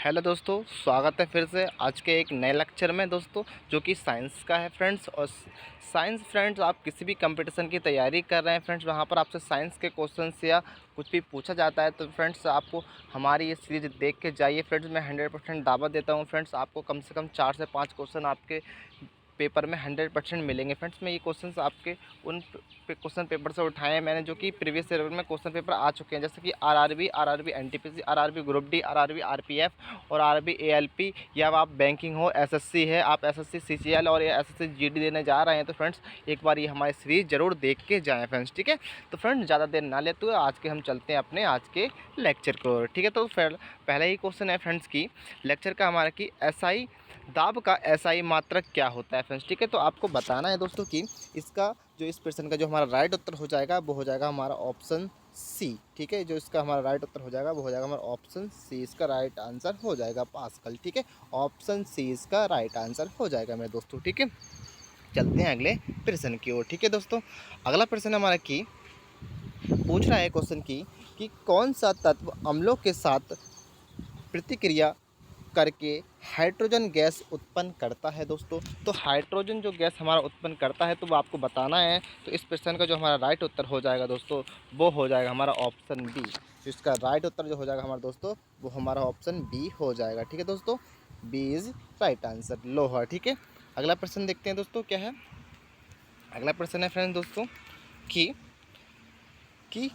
Hello दोस्तों, स्वागत है फिर से आज के एक नए लेक्चर में दोस्तों, जो कि साइंस का है फ्रेंड्स। और साइंस फ्रेंड्स, आप किसी भी कंपटीशन की तैयारी कर रहे हैं फ्रेंड्स, वहाँ पर आपसे साइंस के क्वेश्चंस या कुछ भी पूछा जाता है तो फ्रेंड्स आपको हमारी ये सीरीज देख के जाइए फ्रेंड्स। मैं 100% दावा देता हूँ फ्रेंड्स, आपको कम से कम 4 से 5 क्वेश्चन आपके पेपर में 100% मिलेंगे फ्रेंड्स। मैं ये क्वेश्चंस आपके उन क्वेश्चन पेपर से उठाए हैं मैंने, जो कि प्रीवियस ईयर में क्वेश्चन पेपर आ चुके हैं, जैसे कि RRB NTPC, RRB group D, RRB RPF और आरआरबी एएलपी। या आप बैंकिंग हो, एसएससी है, आप एसएससी सीजीएल और या एसएससी जीडी देने जा रहे हैं तो फ्रेंड्स एक बार ये हमारी सीरीज जरूर देख के जाएँ फ्रेंड्स, ठीक है। तो फ्रेंड्स ज़्यादा देर ना लेते हुए आज के हम चलते हैं अपने आज के लेक्चर को, ठीक है। तो फिर पहला ही क्वेश्चन है फ्रेंड्स की लेक्चर का हमारा कि एसआई दाब का एसआई मात्रक क्या होता है फ्रेंड्स, ठीक है। तो आपको बताना है दोस्तों कि इसका जो इस प्रश्न का जो हमारा राइट उत्तर हो जाएगा वो हो जाएगा हमारा ऑप्शन सी, ठीक है। जो इसका हमारा राइट उत्तर हो जाएगा वो हो जाएगा हमारा ऑप्शन सी, इसका राइट आंसर हो जाएगा पास्कल, ठीक है। ऑप्शन सी इसका राइट आंसर हो जाएगा मेरे दोस्तों, ठीक है। चलते हैं अगले प्रश्न की ओर, ठीक है दोस्तों। अगला प्रश्न हमारा की पूछ रहा है क्वेश्चन की कि कौन सा तत्व अम्लों के साथ प्रतिक्रिया करके हाइड्रोजन गैस उत्पन्न करता है दोस्तों। तो हाइड्रोजन जो गैस हमारा उत्पन्न करता है तो वो आपको बताना है। तो इस प्रश्न का जो हमारा राइट उत्तर हो जाएगा दोस्तों वो हो जाएगा हमारा ऑप्शन बी। तो इसका राइट उत्तर जो हो जाएगा हमारा दोस्तों वो हमारा ऑप्शन बी हो जाएगा, ठीक है दोस्तों। बी इज़ राइट आंसर, लोहा, ठीक है। अगला प्रश्न देखते हैं दोस्तों क्या है। अगला प्रश्न है फ्रेंड्स दोस्तों कि कि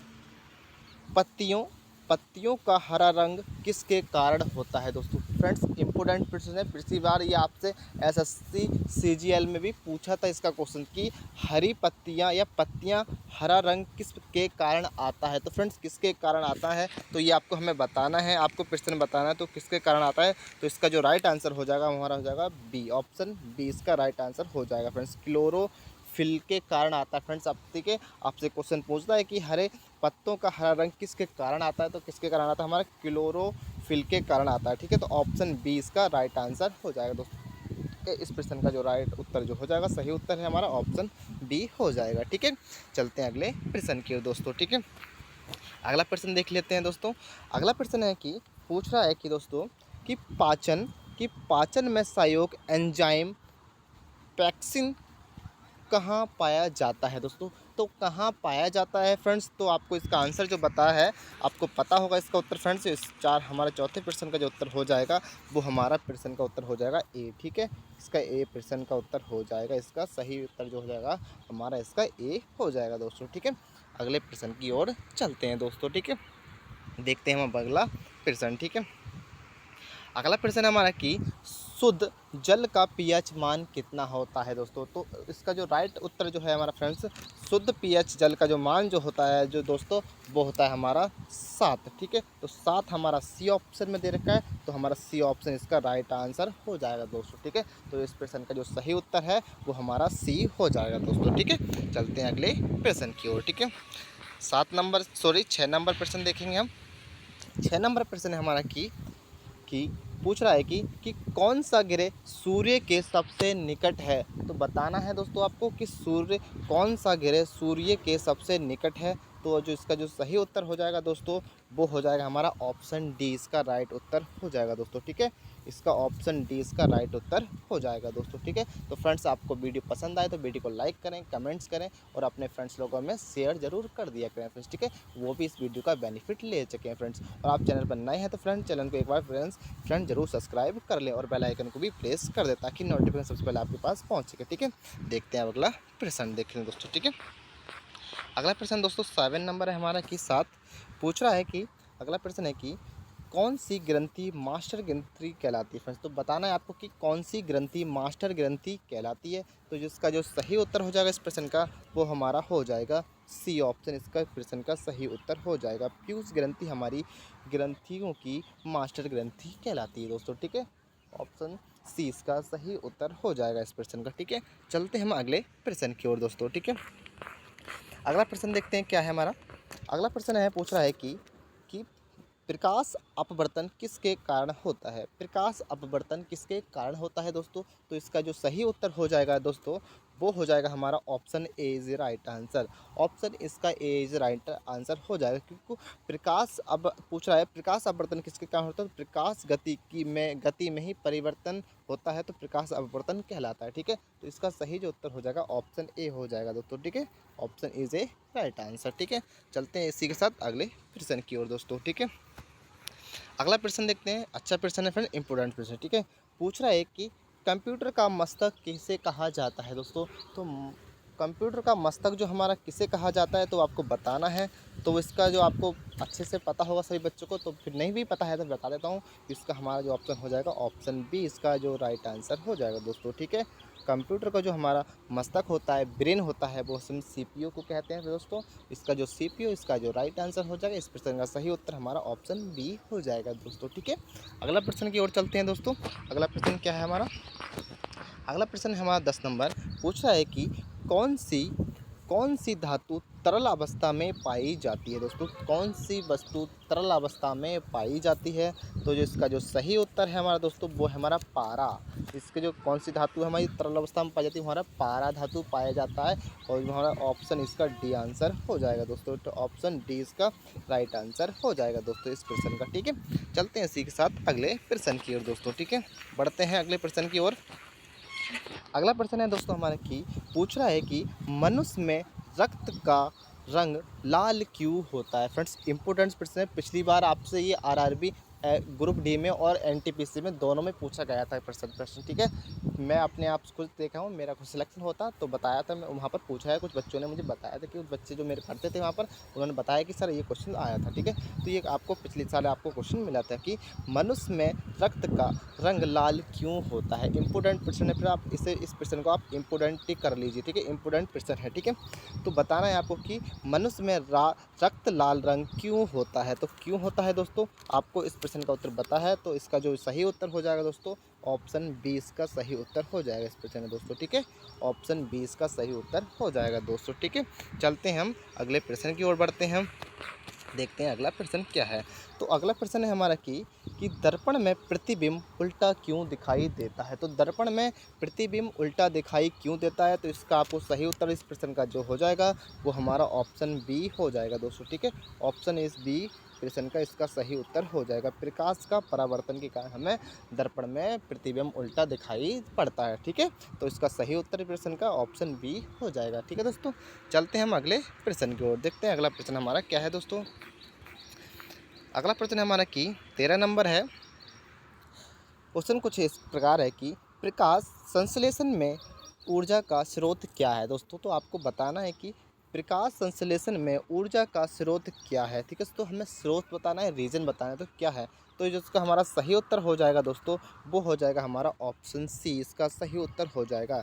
पत्तियों पत्तियों का हरा रंग किसके कारण होता है दोस्तों। फ्रेंड्स इंपॉर्टेंट प्रश्न है, पिछली बार ये आपसे एसएससी सीजीएल में भी पूछा था इसका क्वेश्चन कि हरी पत्तियां या पत्तियां हरा रंग किसके कारण आता है। तो फ्रेंड्स किसके कारण आता है तो ये आपको हमें बताना है, आपको प्रश्न बताना है तो किसके कारण आता है। तो इसका जो राइट आंसर हो जाएगा हमारा हो जाएगा बी, ऑप्शन बी इसका राइट आंसर हो जाएगा फ्रेंड्स। क्लोरोफिल के कारण आता है फ्रेंड्स। आप ठीक है, आपसे क्वेश्चन पूछता है कि हरे पत्तों का हरा रंग किसके कारण आता है तो किसके कारण आता है, हमारा क्लोरोफिल के कारण आता है, ठीक है। तो ऑप्शन बी इसका राइट आंसर हो जाएगा दोस्तों। इस प्रश्न का जो राइट उत्तर जो हो जाएगा सही उत्तर है हमारा ऑप्शन बी हो जाएगा, ठीक है। चलते हैं अगले प्रश्न की ओर दोस्तों, ठीक है। अगला प्रश्न देख लेते हैं दोस्तों। अगला प्रश्न है कि पूछ रहा है कि दोस्तों कि पाचन में सहयोग एंजाइम पैक्सिन कहाँ पाया जाता है दोस्तों। तो कहाँ पाया जाता है फ्रेंड्स, तो आपको इसका आंसर जो बताया है आपको पता होगा इसका उत्तर फ्रेंड्स। इस चार हमारे चौथे प्रश्न का जो उत्तर हो जाएगा वो हमारा प्रश्न का उत्तर हो जाएगा ए, ठीक है। इसका ए प्रश्न का उत्तर हो जाएगा, इसका सही उत्तर जो हो जाएगा हमारा इसका ए हो जाएगा दोस्तों, ठीक है। अगले प्रश्न की ओर चलते हैं दोस्तों, ठीक है। देखते हैं हम अगला प्रश्न, ठीक है। अगला प्रश्न है हमारा कि शुद्ध जल का पीएच मान कितना होता है दोस्तों। तो इसका जो राइट उत्तर जो है हमारा फ्रेंड्स, शुद्ध पीएच जल का जो मान जो होता है जो दोस्तों वो होता है हमारा 7, ठीक है। तो 7 हमारा सी ऑप्शन में दे रखा है, तो हमारा सी ऑप्शन इसका राइट आंसर हो जाएगा दोस्तों, ठीक है। तो इस प्रश्न का जो सही उत्तर है वो हमारा सी हो जाएगा दोस्तों, ठीक है। चलते हैं अगले प्रश्न की ओर, ठीक है। 6 नंबर प्रश्न देखेंगे हम। 6 नंबर प्रश्न है हमारा कि पूछ रहा है कि कौन सा ग्रह सूर्य के सबसे निकट है। तो बताना है दोस्तों आपको कि कौन सा ग्रह सूर्य के सबसे निकट है। तो जो इसका जो सही उत्तर हो जाएगा दोस्तों वो हो जाएगा हमारा ऑप्शन डी, इसका राइट उत्तर हो जाएगा दोस्तों, ठीक है। इसका ऑप्शन डी इसका राइट उत्तर हो जाएगा दोस्तों, ठीक है। तो फ्रेंड्स आपको वीडियो पसंद आए तो वीडियो को लाइक करें, कमेंट्स करें और अपने फ्रेंड्स लोगों में शेयर जरूर कर दिया करें फ्रेंड्स, ठीक है। वो भी इस वीडियो का बेनिफिट ले सकें फ्रेंड्स। और आप चैनल पर नए हैं तो फ्रेंड्स चैनल को एक बार फ्रेंड जरूर सब्सक्राइब कर लें और बेल आइकन को भी प्रेस कर दें ताकि नोटिफिकेशन सबसे पहले आपके पास पहुँच सके, ठीक है। देखते हैं अगला प्रश्न देख लें दोस्तों, ठीक है। अगला प्रश्न दोस्तों 7 नंबर है हमारा कि 7 पूछ रहा है कि अगला प्रश्न है कि कौन सी ग्रंथि मास्टर ग्रंथि कहलाती है फ्रेंड्स। तो बताना है आपको कि कौन सी ग्रंथि मास्टर ग्रंथि कहलाती है। तो जिसका जो सही उत्तर हो जाएगा इस प्रश्न का वो हमारा हो जाएगा सी ऑप्शन, इसका प्रश्न का सही उत्तर हो जाएगा। पीयूष ग्रंथि हमारी ग्रंथियों की मास्टर ग्रंथि कहलाती है दोस्तों, ठीक है। ऑप्शन सी इसका सही उत्तर हो जाएगा इस प्रश्न का, ठीक है। चलते हैं हम अगले प्रश्न की ओर दोस्तों, ठीक है। अगला प्रश्न देखते हैं क्या है हमारा। अगला प्रश्न है पूछ रहा है कि प्रकाश अपवर्तन किसके कारण होता है। प्रकाश अपवर्तन किसके कारण होता है दोस्तों। तो इसका जो सही उत्तर हो जाएगा दोस्तों वो हो जाएगा हमारा option A is right answer. Option इसका ए इज़ राइट आंसर हो जाएगा, क्योंकि प्रकाश अब पूछ रहा है प्रकाश अपवर्तन किसके कारण होता है, तो प्रकाश गति में ही परिवर्तन होता है, तो प्रकाश अपवर्तन कहलाता है। ठीक है, तो इसका सही जो उत्तर हो जाएगा ऑप्शन ए हो जाएगा दोस्तों। ठीक है, option is a right answer. ठीक है, चलते हैं इसी के साथ अगले प्रश्न की ओर दोस्तों। ठीक है, अगला प्रश्न देखते हैं। अच्छा प्रश्न है फ्रेंड, इंपॉर्टेंट प्रश्न। ठीक है, पूछ रहा है कि कंप्यूटर का मस्तक किसे कहा जाता है दोस्तों। तो कंप्यूटर का मस्तक जो हमारा किसे कहा जाता है तो आपको बताना है। तो इसका जो आपको अच्छे से पता होगा सभी बच्चों को, तो फिर नहीं भी पता है तो बता देता हूँ। इसका हमारा जो ऑप्शन हो जाएगा ऑप्शन बी इसका जो राइट आंसर हो जाएगा दोस्तों। ठीक है, कंप्यूटर का जो हमारा मस्तक होता है, ब्रेन होता है, वो हम सीपीयू को कहते हैं दोस्तों। इसका जो सीपीयू इसका जो राइट आंसर हो जाएगा। इस प्रश्न का सही उत्तर हमारा ऑप्शन बी हो जाएगा दोस्तों। ठीक है, अगला प्रश्न की ओर चलते हैं दोस्तों। अगला प्रश्न क्या है हमारा, अगला प्रश्न है हमारा 10 नंबर। पूछ रहा है कि कौन सी धातु तरल अवस्था में पाई जाती है दोस्तों। कौन सी वस्तु तरल अवस्था में पाई जाती है, तो जो इसका जो सही उत्तर है हमारा दोस्तों वो है हमारा पारा। इसके जो कौन सी धातु है हमारी तरल अवस्था में पाई जाती है, हमारा पारा धातु पाया जाता है, और हमारा ऑप्शन इसका डी आंसर हो जाएगा दोस्तों। तो ऑप्शन डी इसका राइट आंसर हो जाएगा दोस्तों इस प्रश्न का। ठीक है, चलते हैं इसी के साथ अगले प्रश्न की ओर दोस्तों। ठीक है, बढ़ते हैं अगले प्रश्न की ओर। अगला प्रश्न है दोस्तों हमारा कि पूछ रहा है कि मनुष्य में रक्त का रंग लाल क्यों होता है। फ्रेंड्स, इंपॉर्टेंट प्रश्न है। पिछली बार आपसे ये आरआरबी ग्रुप डी में और एनटीपीसी में दोनों में पूछा गया था प्रश्न। ठीक है, मैं अपने आप खुद देखा हूँ, मेरा खुद सिलेक्शन होता तो बताया था। मैं वहाँ पर पूछा है, कुछ बच्चों ने मुझे बताया था कि उस बच्चे जो मेरे पढ़ते थे वहाँ पर, उन्होंने बताया कि सर ये क्वेश्चन आया था। ठीक है, तो ये आपको पिछले साल आपको क्वेश्चन मिला था कि मनुष्य में रक्त का रंग लाल क्यों होता है। इंपॉर्टेंट प्रश्न है, फिर आप इस प्रश्न को आप इंपॉर्टेंट ही कर लीजिए। ठीक है, इंपॉर्टेंट प्रश्न है। ठीक है, तो बताना है आपको कि मनुष्य में रक्त लाल रंग क्यों होता है। तो क्यों होता है दोस्तों, आपको इस प्रश्न का उत्तर पता है, तो इसका जो सही उत्तर हो जाएगा दोस्तों ऑप्शन बी इसका सही उत्तर हो जाएगा इस प्रश्न में दोस्तों। ठीक है, ऑप्शन बी इसका सही उत्तर हो जाएगा दोस्तों। ठीक है, चलते हैं हम अगले प्रश्न की ओर बढ़ते हैं। देखते हैं अगला प्रश्न क्या है। तो अगला प्रश्न है हमारा कि दर्पण में प्रतिबिंब उल्टा क्यों दिखाई देता है। तो दर्पण में प्रतिबिंब उल्टा दिखाई क्यों देता है, तो इसका आपको सही उत्तर इस प्रश्न का जो हो जाएगा वो हमारा ऑप्शन बी हो जाएगा दोस्तों। ठीक है, ऑप्शन इस बी प्रश्न का इसका सही उत्तर हो जाएगा। प्रकाश का परावर्तन के कारण हमें दर्पण में प्रतिबिंब उल्टा दिखाई पड़ता है। ठीक है, तो इसका सही उत्तर प्रश्न का ऑप्शन बी हो जाएगा। ठीक है दोस्तों, चलते हैं हम अगले प्रश्न की ओर। देखते हैं अगला प्रश्न हमारा क्या है दोस्तों। अगला प्रश्न है हमारा कि 13 नंबर है। क्वेश्चन कुछ इस प्रकार है कि प्रकाश संश्लेषण में ऊर्जा का स्रोत क्या है दोस्तों। तो आपको बताना है कि प्रकाश संश्लेषण में ऊर्जा का स्रोत क्या है। ठीक है, तो हमें स्रोत बताना है, रीजन बताना है, तो क्या है। तो जिसका हमारा सही उत्तर हो जाएगा दोस्तों वो हो जाएगा हमारा ऑप्शन सी इसका सही उत्तर हो जाएगा।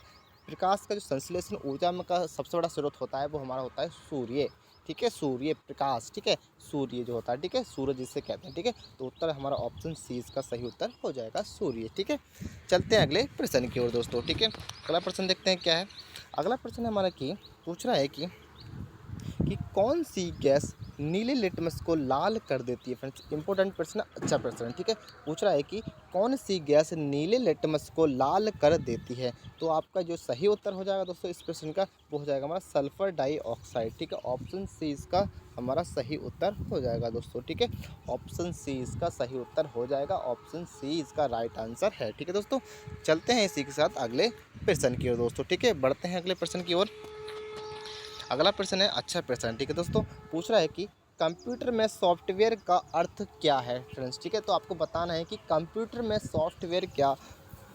प्रकाश का जो संश्लेषण ऊर्जा में का सबसे बड़ा स्रोत होता है वो हमारा होता है सूर्य। ठीक है, सूर्य प्रकाश। ठीक है, सूर्य जो होता है, ठीक है, सूरज जिसे कहते हैं। ठीक है, तो उत्तर हमारा ऑप्शन सी इसका सही उत्तर हो जाएगा सूर्य। ठीक है, चलते हैं अगले प्रश्न की ओर दोस्तों। ठीक है, अगला प्रश्न देखते हैं क्या है। अगला प्रश्न हमारा कि पूछ रहा है कि कौन सी गैस नीले लिटमस को लाल कर देती है। फ्रेंड्स, इंपॉर्टेंट प्रश्न, अच्छा प्रश्न। ठीक है, पूछ रहा है कि कौन सी गैस नीले लिटमस को लाल कर देती है। तो आपका जो सही उत्तर हो जाएगा दोस्तों इस प्रश्न का वो हो जाएगा हमारा सल्फर डाइऑक्साइड। ठीक है, ऑप्शन सी इसका हमारा सही उत्तर हो जाएगा दोस्तों। ठीक है, ऑप्शन सी इसका सही उत्तर हो जाएगा, ऑप्शन सी इसका राइट आंसर है। ठीक है दोस्तों, चलते हैं इसी के साथ अगले प्रश्न की ओर दोस्तों। ठीक है, बढ़ते हैं अगले प्रश्न की ओर। अगला प्रश्न है अच्छा प्रश्न। ठीक है दोस्तों, पूछ रहा है कि कंप्यूटर में सॉफ्टवेयर का अर्थ क्या है। फ्रेंड्स, ठीक है, तो आपको बताना है कि कंप्यूटर में सॉफ्टवेयर क्या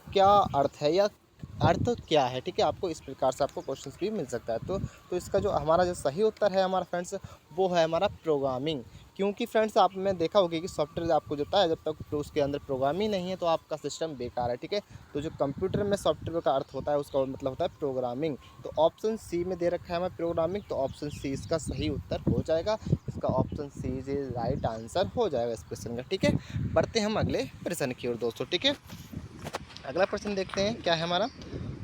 क्या अर्थ है या अर्थ क्या है। ठीक है, आपको इस प्रकार से आपको क्वेश्चंस भी मिल सकता है। तो इसका जो हमारा जो सही उत्तर है हमारा फ्रेंड्स वो है हमारा प्रोग्रामिंग। क्योंकि फ्रेंड्स आपने देखा होगा कि सॉफ्टवेयर आपको जो है जब तक तो उसके अंदर प्रोग्रामिंग नहीं है तो आपका सिस्टम बेकार है। ठीक है, तो जो कंप्यूटर में सॉफ्टवेयर का अर्थ होता है उसका मतलब होता है प्रोग्रामिंग। तो ऑप्शन सी में दे रखा है हमें प्रोग्रामिंग, तो ऑप्शन सी इसका सही उत्तर हो जाएगा। इसका option C is right answer हो जाएगा इस प्रश्न का। ठीक है, बढ़ते हम अगले प्रश्न की ओर दोस्तों। ठीक है, अगला प्रश्न देखते हैं क्या है हमारा।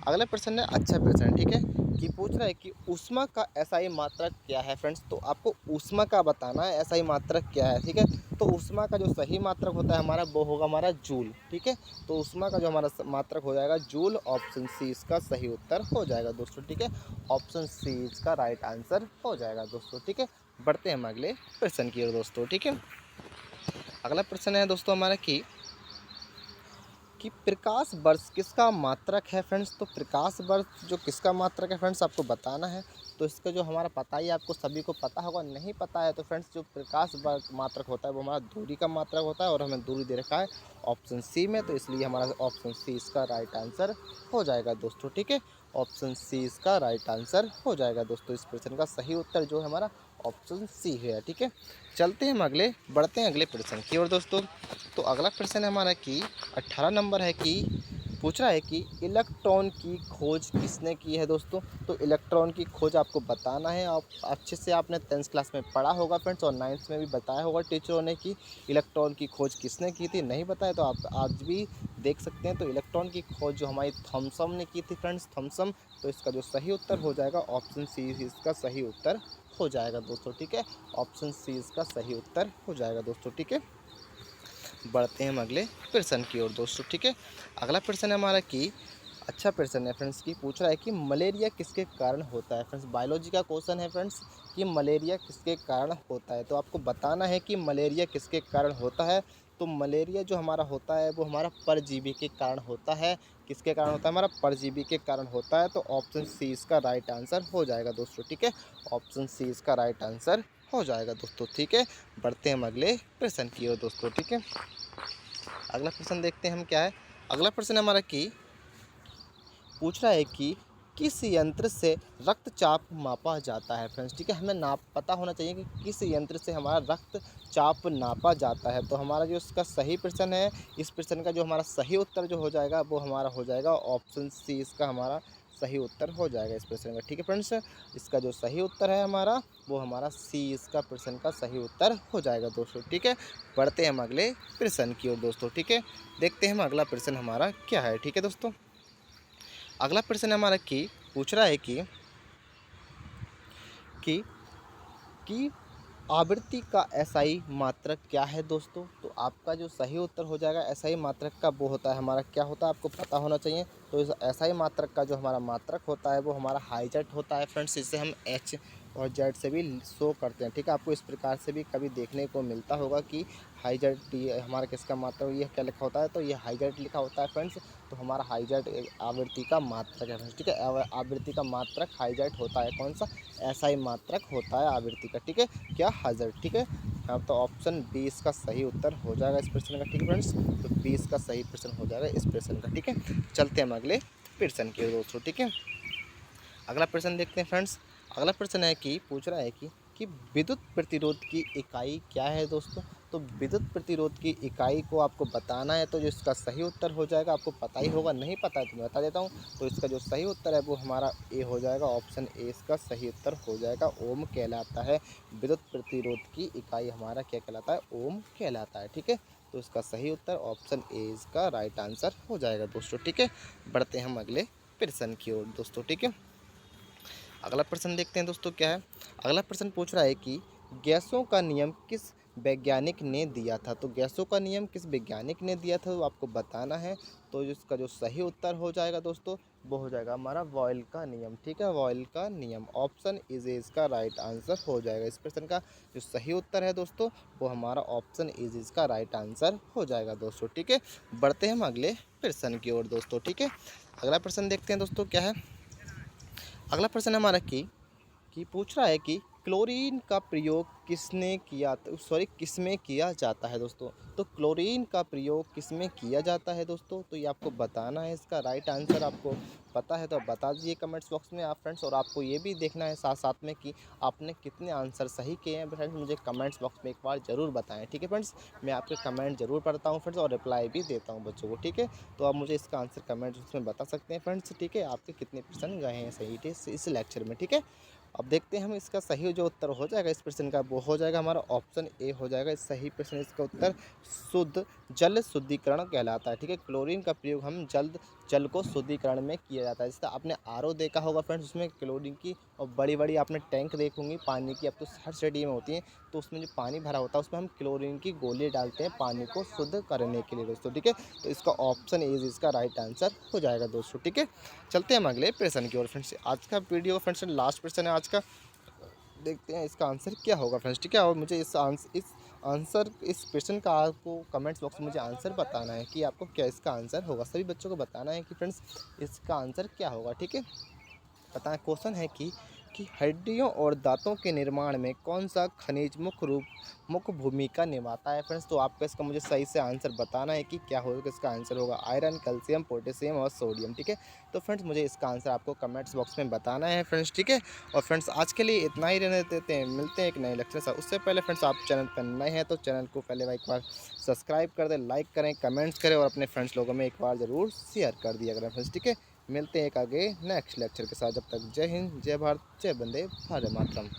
अगला प्रश्न है अच्छा प्रश्न। ठीक है, कि पूछ रहा है कि ऊष्मा का एसआई मात्रक क्या है फ्रेंड्स। तो आपको ऊष्मा का बताना है एसआई मात्रक क्या है, ठीक है। तो ऊष्मा का जो सही मात्रक होता है हमारा वो होगा हमारा जूल, ठीक है। तो ऊष्मा का जो हमारा मात्रक हो जाएगा जूल, ऑप्शन सी इसका सही उत्तर हो जाएगा दोस्तों, ठीक है। ऑप्शन सी इसका राइट आंसर हो जाएगा दोस्तों, ठीक है। बढ़ते हैं हम अगले प्रश्न की ओर दोस्तों, ठीक है। अगला प्रश्न है दोस्तों हमारा कि प्रकाश वर्ष किसका मात्रक है फ्रेंड्स। तो प्रकाश वर्ष जो किसका मात्रक है फ्रेंड्स आपको बताना है। तो इसका जो हमारा पता ही आपको सभी को पता होगा, नहीं पता है तो फ्रेंड्स जो प्रकाश वर्ष मात्रक होता है वो हमारा दूरी का मात्रक होता है, और हमें दूरी दे रखा है ऑप्शन सी में, तो इसलिए हमारा ऑप्शन सी इसका राइट आंसर हो जाएगा दोस्तों, ठीक है। ऑप्शन सी इसका राइट आंसर हो जाएगा दोस्तों। इस प्रश्न का सही उत्तर जो है हमारा ऑप्शन सी है, ठीक है। चलते हैं हम अगले, बढ़ते हैं अगले प्रश्न की ओर दोस्तों। तो अगला प्रश्न है हमारा कि 18 नंबर है कि पूछ रहा है कि इलेक्ट्रॉन की खोज किसने की है दोस्तों। तो इलेक्ट्रॉन की खोज आपको बताना है। आप अच्छे से आपने 10th क्लास में पढ़ा होगा फ्रेंड्स, और 9th में भी बताया होगा टीचरों ने कि इलेक्ट्रॉन की खोज किसने की थी। नहीं बताया तो आप आज भी देख सकते हैं। तो इलेक्ट्रॉन की खोज जो हमारी थॉमसन ने की थी फ्रेंड्स, थॉमसन। तो इसका जो सही उत्तर हो जाएगा ऑप्शन सी इसका सही उत्तर हो जाएगा दोस्तों, ठीक है। ऑप्शन सी इसका सही उत्तर हो जाएगा दोस्तों, ठीक है। बढ़ते हैं हम अगले प्रश्न की ओर दोस्तों, ठीक है। अगला प्रश्न है हमारा कि अच्छा प्रश्न है फ्रेंड्स की पूछ रहा है कि मलेरिया किसके कारण होता है फ्रेंड्स। बायोलॉजी का क्वेश्चन है फ्रेंड्स कि मलेरिया किसके कारण होता है। तो आपको बताना है कि मलेरिया किसके कारण होता है। तो मलेरिया जो हमारा होता है वो हमारा परजीवी के कारण होता है। किसके कारण होता है, हमारा परजीवी के कारण होता है। तो ऑप्शन सी इसका राइट आंसर हो जाएगा दोस्तों, ठीक है। ऑप्शन सी इसका राइट आंसर हो जाएगा दोस्तों, ठीक है। बढ़ते हैं हम अगले प्रश्न की ओर दोस्तों, ठीक है। अगला प्रश्न देखते हैं हम क्या है। अगला प्रश्न हमारा कि पूछ रहा है कि किस यंत्र से रक्तचाप मापा जाता है फ्रेंड्स, ठीक है। हमें नाप पता होना चाहिए कि किस यंत्र से हमारा रक्तचाप नापा जाता है। तो हमारा जो इसका सही प्रश्न है, इस प्रश्न का जो हमारा सही उत्तर जो हो जाएगा वो हमारा हो जाएगा ऑप्शन सी इसका हमारा सही उत्तर हो जाएगा इस प्रश्न का, ठीक है फ्रेंड्स। इसका जो सही उत्तर है हमारा वो हमारा सी इसका प्रश्न का सही उत्तर हो जाएगा दोस्तों, ठीक है। बढ़ते हैं हम अगले प्रश्न की ओर दोस्तों, ठीक है। देखते हैं हम अगला प्रश्न हमारा क्या है, ठीक है दोस्तों। अगला प्रश्न हमारा कि पूछ रहा है कि कि आवृत्ति का एसआई मात्रक क्या है दोस्तों। तो आपका जो सही उत्तर हो जाएगा एसआई मात्रक का वो होता है हमारा क्या होता है आपको पता होना चाहिए। तो इस एसआई मात्रक का जो हमारा मात्रक होता है वो हमारा हाईजेट होता है फ्रेंड्स। इसे हम एच और जेड से भी शो करते हैं, ठीक है। आपको इस प्रकार से भी कभी देखने को मिलता होगा कि हाईजेट हमारा किसका मात्रक, ये क्या लिखा होता है, तो ये हाईजेट लिखा होता है फ्रेंड्स। तो हमारा हाईजेट आवृत्ति का मात्रक है फ्रेंड्स, ठीक है। आवृत्ति का मात्रक हाईजेट होता है, कौन सा, एसआई मात्रक होता है आवृत्ति का, ठीक है। क्या, हाइजेट, ठीक है। हाँ, तो ऑप्शन बी इसका सही उत्तर हो जाएगा इस प्रश्न का, ठीक है फ्रेंड्स। तो बी इसका सही प्रश्न हो जाएगा इस प्रश्न का, ठीक है। चलते हैं हम अगले प्रश्न की ओर दोस्तों, ठीक है। अगला प्रश्न देखते हैं फ्रेंड्स। अगला प्रश्न है कि पूछ रहा है कि विद्युत प्रतिरोध की इकाई क्या है दोस्तों। तो विद्युत प्रतिरोध की इकाई को आपको बताना है। तो जो इसका सही उत्तर हो जाएगा आपको पता ही होगा, नहीं पता है तो मैं बता देता हूँ। तो इसका जो सही उत्तर है वो हमारा ए हो जाएगा, ऑप्शन ए इसका सही उत्तर हो जाएगा। ओम कहलाता है विद्युत प्रतिरोध की इकाई, हमारा क्या कहलाता है, ओम कहलाता है, ठीक है। तो इसका सही उत्तर ऑप्शन ए इसका राइट आंसर हो जाएगा दोस्तों, ठीक है। बढ़ते हैं हम अगले प्रश्न की ओर दोस्तों, ठीक है। अगला प्रश्न देखते हैं दोस्तों क्या है। अगला प्रश्न पूछ रहा है कि गैसों का नियम किस वैज्ञानिक ने दिया था। तो गैसों का नियम किस वैज्ञानिक ने दिया था वो आपको बताना है। तो इसका जो सही उत्तर हो जाएगा दोस्तों वो हो जाएगा हमारा बॉयल का नियम, ठीक है। बॉयल का नियम, ऑप्शन इज इसका राइट आंसर हो जाएगा। इस प्रश्न का जो सही उत्तर है दोस्तों वो हमारा ऑप्शन इज इसका राइट आंसर हो जाएगा दोस्तों, ठीक है। बढ़ते हैं हम अगले प्रश्न की ओर दोस्तों, ठीक है। अगला प्रश्न देखते हैं दोस्तों क्या है। अगला प्रश्न हमारा कि पूछ रहा है कि क्लोरीन का प्रयोग किसने किया, सॉरी किसमें किया जाता है दोस्तों। तो क्लोरीन का प्रयोग किसमें किया जाता है दोस्तों, तो ये आपको बताना है। इसका राइट आंसर आपको पता है तो बता दीजिए कमेंट्स बॉक्स में आप फ्रेंड्स। और आपको ये भी देखना है साथ साथ में कि आपने कितने आंसर सही किए हैं फ्रेंड्स, मुझे कमेंट्स बॉक्स में एक बार ज़रूर बताएं, ठीक है फ्रेंड्स। मैं आपके कमेंट ज़रूर पढ़ता हूँ फ्रेंड्स और रिप्लाई भी देता हूँ बच्चों को, ठीक है। तो आप मुझे इसका आंसर कमेंट में बता सकते हैं फ्रेंड्स, ठीक है। आपके कितने प्रश्न गए हैं सही इस लेक्चर में, ठीक है। अब देखते हैं हम इसका सही जो उत्तर हो जाएगा इस प्रश्न का, वो हो जाएगा हमारा ऑप्शन ए हो जाएगा इस सही प्रश्न। इसका उत्तर शुद्ध जल शुद्धिकरण कहलाता है। ठीक है, क्लोरीन का प्रयोग हम जल को शुद्धिकरण में किया जाता है। जैसे आपने आरओ देखा होगा फ्रेंड्स, उसमें क्लोरीन की और बड़ी बड़ी आपने टैंक देखी होंगी पानी की, अब तो हर सिटी में होती हैं। तो उसमें जो पानी भरा होता है उसमें हम क्लोरीन की गोली डालते हैं पानी को शुद्ध करने के लिए दोस्तों। ठीक है, तो इसका ऑप्शन ए इसका राइट आंसर हो जाएगा दोस्तों। ठीक है, चलते हैं हम अगले प्रश्न की ओर फ्रेंड्स। आज का वीडियो फ्रेंड्स लास्ट प्रश्न है आज का, देखते हैं इसका आंसर क्या होगा फ्रेंड्स। ठीक है, और मुझे इस आंसर इस क्वेश्चन का आपको कमेंट्स बॉक्स में मुझे आंसर बताना है कि आपको क्या इसका आंसर होगा। सभी बच्चों को बताना है कि फ्रेंड्स इसका आंसर क्या होगा। ठीक है, पता है क्वेश्चन है कि हड्डियों और दांतों के निर्माण में कौन सा खनिज मुख्य भूमिका निभाता है फ्रेंड्स। तो आपको इसका मुझे सही से आंसर बताना है कि क्या होगा, इसका आंसर होगा आयरन, कैल्शियम, पोटेशियम और सोडियम। ठीक है, तो फ्रेंड्स मुझे इसका आंसर आपको कमेंट्स बॉक्स में बताना है फ्रेंड्स। ठीक है, और फ्रेंड्स आज के लिए इतना ही रहने देते हैं, मिलते हैं एक नए लेक्चर से। उससे पहले फ्रेंड्स आप चैनल पर नए हैं तो चैनल को पहले एक बार सब्सक्राइब कर दें, लाइक करें, कमेंट्स करें और अपने फ्रेंड्स लोगों में एक बार ज़रूर शेयर कर दिया करें फ्रेंड्स। ठीक है, मिलते हैं एक आगे नेक्स्ट लेक्चर के साथ। जब तक जय हिंद, जय भारत, जय वंदे भारत मातरम।